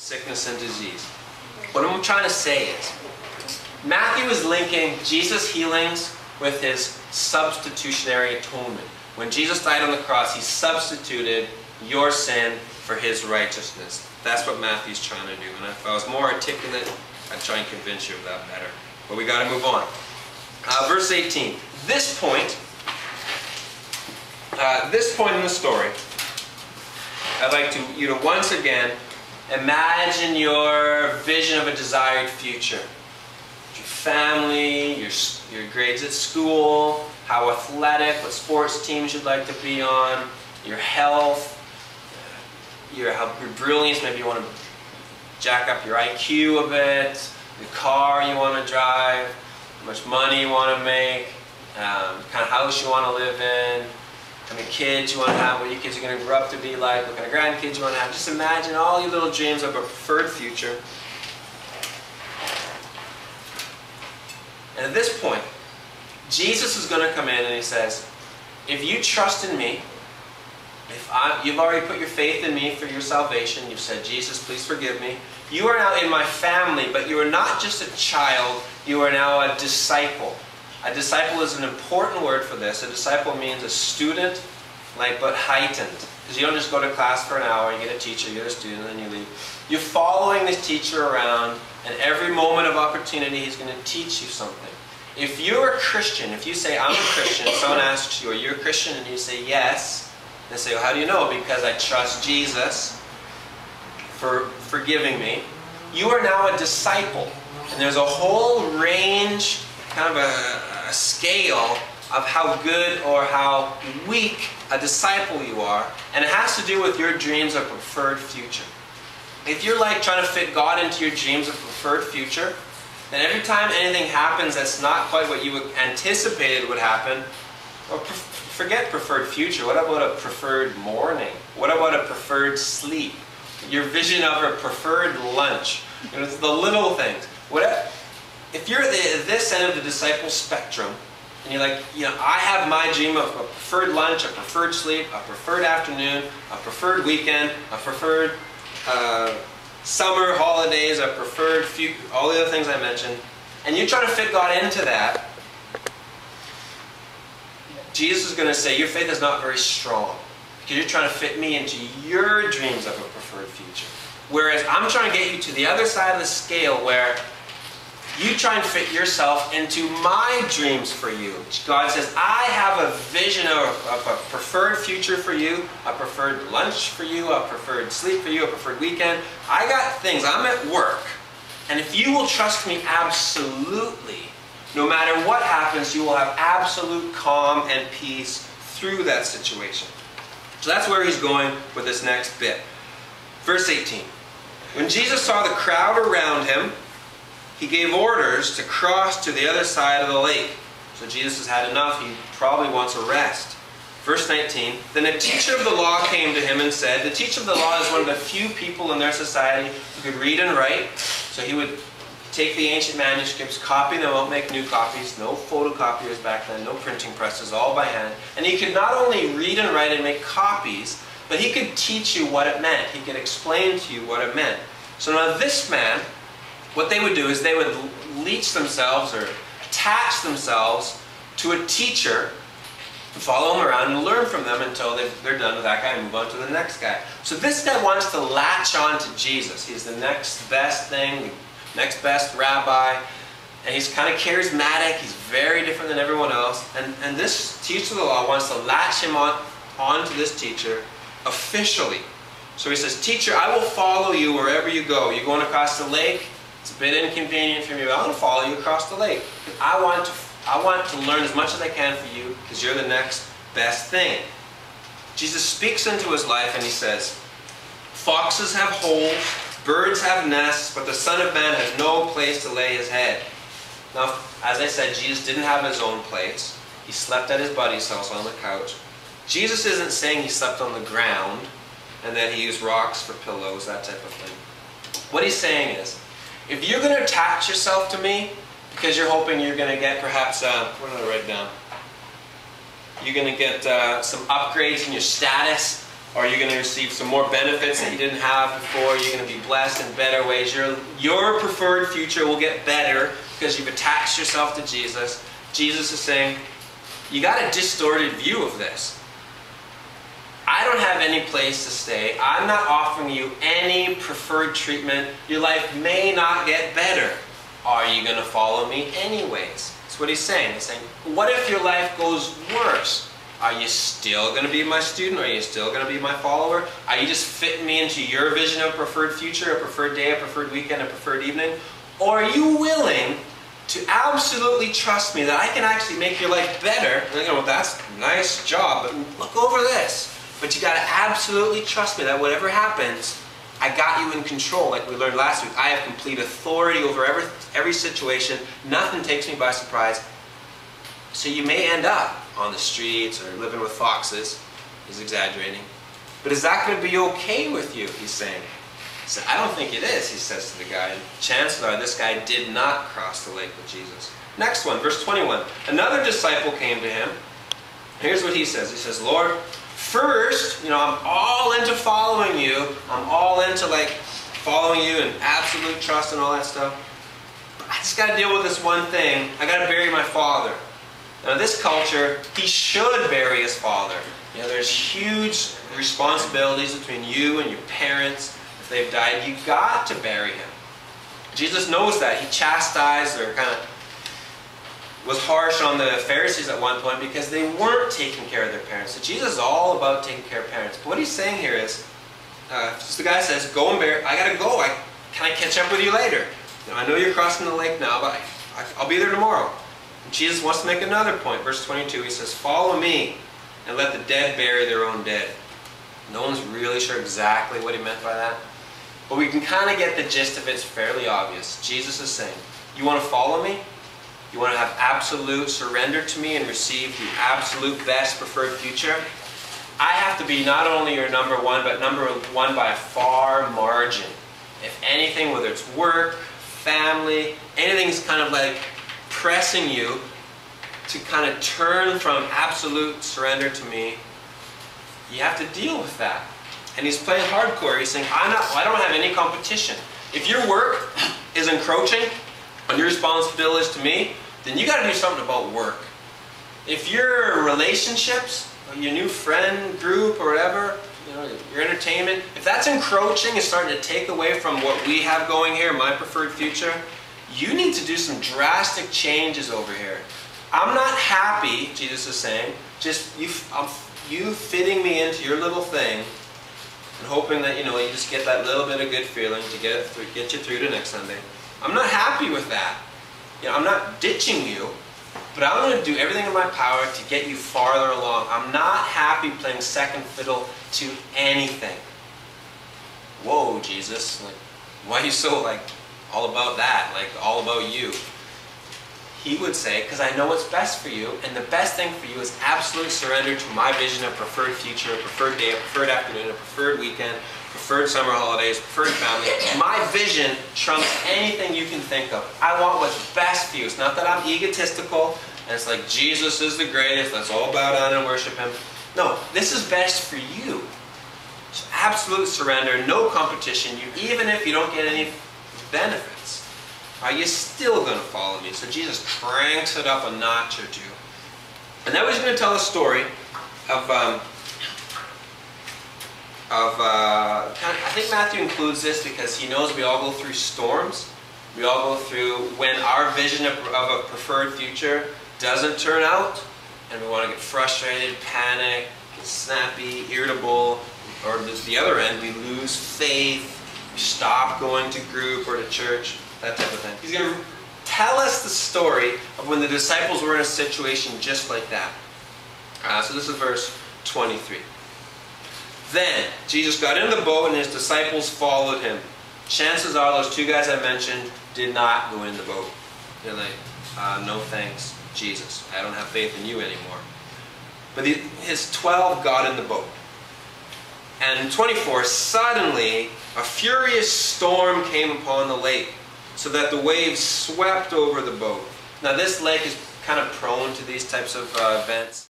sickness and disease. What I'm trying to say is, Matthew is linking Jesus' healings with his substitutionary atonement. When Jesus died on the cross, he substituted your sin for his righteousness. That's what Matthew's trying to do. And if I was more articulate, I'd try and convince you of that better. But we got to move on. Verse 18. This point in the story, I'd like you to once again imagine your vision of a desired future. Your family, your grades at school, how athletic, what sports teams you'd like to be on, your health, your brilliance. Maybe you want to jack up your IQ a bit, the car you want to drive, how much money you want to make, the kind of house you want to live in, how many kids you want to have, what your kids are going to grow up to be like, what kind of grandkids you want to have. Just imagine all your little dreams of a preferred future. And at this point, Jesus is going to come in and he says, if you trust in me, you've already put your faith in me for your salvation, you've said, Jesus, please forgive me. You are now in my family, but you are not just a child, you are now a disciple. A disciple is an important word for this. A disciple means a student, but heightened. Because you don't just go to class for an hour, you get a teacher, you get a student, and then you leave. You're following this teacher around, and every moment of opportunity he's going to teach you something. If you're a Christian, if you say, I'm a Christian, someone asks you, are you a Christian? And you say, yes. They say, well, how do you know? Because I trust Jesus for forgiving me. You are now a disciple. And there's a whole range, kind of a scale of how good or how weak a disciple you are. And it has to do with your dreams of preferred future. If you're like trying to fit God into your dreams of preferred future, then every time anything happens that's not quite what you anticipated would happen, or forget preferred future, what about a preferred morning? What about a preferred sleep? Your vision of a preferred lunch? It's the little things. If you're at this end of the disciple spectrum, and you're like, I have my dream of a preferred lunch, a preferred sleep, a preferred afternoon, a preferred weekend, a preferred summer holidays, a preferred all the other things I mentioned, and you're trying to fit God into that, Jesus is going to say, your faith is not very strong, because you're trying to fit me into your dreams of a preferred future. Whereas I'm trying to get you to the other side of the scale where you try and fit yourself into my dreams for you. God says, I have a vision of a preferred future for you, a preferred lunch for you, a preferred sleep for you, a preferred weekend. I got things. I'm at work. And if you will trust me absolutely, no matter what happens, you will have absolute calm and peace through that situation. So that's where he's going with this next bit. Verse 18. When Jesus saw the crowd around him, he gave orders to cross to the other side of the lake. So Jesus has had enough. He probably wants a rest. Verse 19. Then a teacher of the law came to him and said, the teacher of the law is one of the few people in their society who could read and write. So he would take the ancient manuscripts, copy them out, make new copies. No photocopiers back then, no printing presses, all by hand. And he could not only read and write and make copies, but he could teach you what it meant. He could explain to you what it meant. So now this man, what they would do is they would leech themselves or attach themselves to a teacher, follow them around and learn from them until they're done with that guy and move on to the next guy. So this guy wants to latch on to Jesus. He's the next best thing, the next best rabbi, and he's kind of charismatic. He's very different than everyone else. And this teacher of the law wants to latch him on to this teacher officially. So he says, teacher, I will follow you wherever you go. You're going across the lake? It's a bit inconvenient for me, but I'm going to follow you across the lake. I want to learn as much as I can for you because you're the next best thing. Jesus speaks into his life and he says, foxes have holes, birds have nests, but the Son of Man has no place to lay his head. Now, as I said, Jesus didn't have his own place. He slept at his buddy's house on the couch. Jesus isn't saying he slept on the ground and that he used rocks for pillows, that type of thing. What he's saying is, if you're going to attach yourself to me because you're hoping you're going to get perhaps, what did I write down? You're going to get some upgrades in your status Or you're going to receive some more benefits that you didn't have before. You're going to be blessed in better ways. Your preferred future will get better because you've attached yourself to Jesus. Jesus is saying, you got a distorted view of this. I don't have any place to stay. I'm not offering you any preferred treatment. Your life may not get better. Are you going to follow me anyways? That's what he's saying. He's saying, what if your life goes worse? Are you still going to be my student? Are you still going to be my follower? Are you just fitting me into your vision of a preferred future, a preferred day, a preferred weekend, a preferred evening? Or are you willing to absolutely trust me that I can actually make your life better? You know, that's a nice job, but look over this. But you got to absolutely trust me that whatever happens, I got you in control. Like we learned last week, I have complete authority over every situation. Nothing takes me by surprise. So you may end up on the streets or living with foxes. He's exaggerating. But is that going to be okay with you, he's saying. He said, I don't think it is, he says to the guy. And chances are this guy did not cross the lake with Jesus. Next one, verse 21. Another disciple came to him. Here's what he says. He says, Lord, first, I'm all into following you. I'm all into following you and absolute trust and all that stuff. But I just got to deal with this one thing. I got to bury my father. Now, in this culture, he should bury his father. There's huge responsibilities between you and your parents. If they've died, you got to bury him. Jesus knows that. He chastised or kind of was harsh on the Pharisees at one point because they weren't taking care of their parents. So Jesus is all about taking care of parents. But what he's saying here is, the guy says, go and bury. I got to go. Can I catch up with you later? I know you're crossing the lake now, but I'll be there tomorrow. Jesus wants to make another point. Verse 22, he says, follow me and let the dead bury their own dead. No one's really sure exactly what he meant by that. But we can kind of get the gist of it. It's fairly obvious. Jesus is saying, you want to follow me? You want to have absolute surrender to me and receive the absolute best preferred future? I have to be not only your number one, but number one by a far margin. If anything, whether it's work, family, anything's kind of like pressing you to kind of turn from absolute surrender to me, you have to deal with that. And he's playing hardcore. He's saying, I don't have any competition. If your work is encroaching on your responsibilities to me, then you got to do something about work. If your relationships, your new friend group or whatever, your entertainment, if that's encroaching and starting to take away from what we have going here, my preferred future, you need to do some drastic changes over here. I'm not happy, Jesus is saying, just you fitting me into your little thing and hoping that you just get that little bit of good feeling to get you through to next Sunday. I'm not happy with that. I'm not ditching you, but I'm going to do everything in my power to get you farther along. I'm not happy playing second fiddle to anything. Whoa, Jesus, why are you so all about that, all about you? He would say, because I know what's best for you, and the best thing for you is absolute surrender to my vision of preferred future, a preferred day, a preferred afternoon, a preferred weekend, preferred summer holidays, preferred family. My vision trumps anything you can think of. I want what's best for you. It's not that I'm egotistical, and it's like Jesus is the greatest, let's all bow down and worship him. No, this is best for you. So absolute surrender, no competition. Even if you don't get any benefits, are you still going to follow me? So Jesus cranks it up a notch or two. And then he's going to tell a story of I think Matthew includes this because he knows we all go through storms. We all go through when our vision of a preferred future doesn't turn out, and we want to get frustrated, panic, get snappy, irritable, or the other end, we lose faith, we stop going to group or to church, that type of thing. He's going to tell us the story of when the disciples were in a situation just like that. So this is verse 23. Then Jesus got in the boat and his disciples followed him. Chances are those two guys I mentioned did not go in the boat. They're like, no thanks, Jesus. I don't have faith in you anymore. But his 12 got in the boat. And 24, suddenly a furious storm came upon the lake, so that the waves swept over the boat. Now this lake is kind of prone to these types of events.